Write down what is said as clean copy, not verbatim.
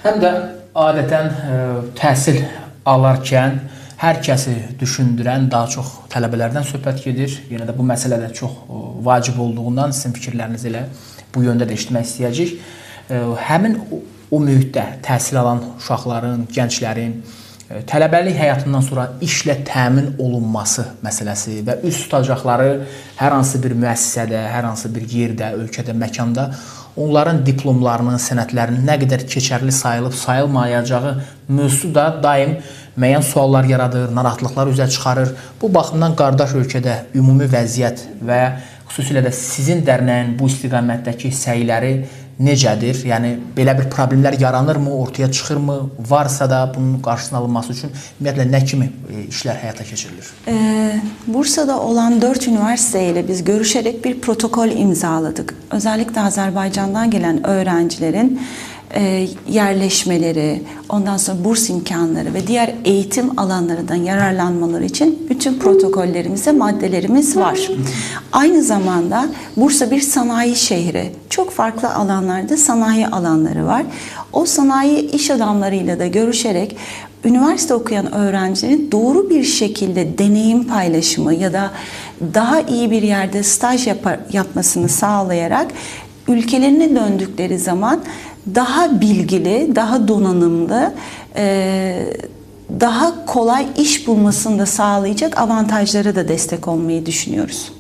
Həm də adətən təhsil alarkən hər kəsi düşündürən daha çox tələbələrdən söhbət gedir. Yenə də bu məsələ də çox vacib olduğundan sizin fikirlərinizi elə bu yöndə də eşitmək istəyəcəyik. Həmin o mühitdə təhsil alan uşaqların, gənclərin tələbəlik həyatından sonra işlə təmin olunması məsələsi və üst tutacaqları hər hansı bir müəssisədə, hər hansı bir yerdə, ölkədə, məkanda onların diplomlarının, sənədlərinin nə qədər keçərli sayılıb, sayılmayacağı mövzusu da daim müəyyən suallar yaradır, narahatlıqlar üzə çıxarır. Bu baxımdan qardaş ölkədə ümumi vəziyyət və xüsusilə də sizin dərnəyin bu istiqamətdəki səyləri necədir? Yəni, belə bir problemlər yaranırmı, ortaya çıxırmı? Varsa da bunun qarşısının alınması üçün ümumiyyətlə nə kimi işlər həyata keçirilir? Bursa'da olan 4 üniversite ile biz görüşerek bir protokol imzaladık. Özellikle Azerbaycan'dan gelen öğrencilerin yerleşmeleri, ondan sonra burs imkanları ve diğer eğitim alanlarından yararlanmaları için bütün protokollerimize maddelerimiz var. Aynı zamanda Bursa bir sanayi şehri. Çok farklı alanlarda sanayi alanları var. O sanayi iş adamlarıyla da görüşerek üniversite okuyan öğrencilerin doğru bir şekilde deneyim paylaşımı ya da daha iyi bir yerde staj yapmasını sağlayarak ülkelerine döndükleri zaman daha bilgili, daha donanımlı, daha kolay iş bulmasını da sağlayacak avantajlara da destek olmayı düşünüyoruz.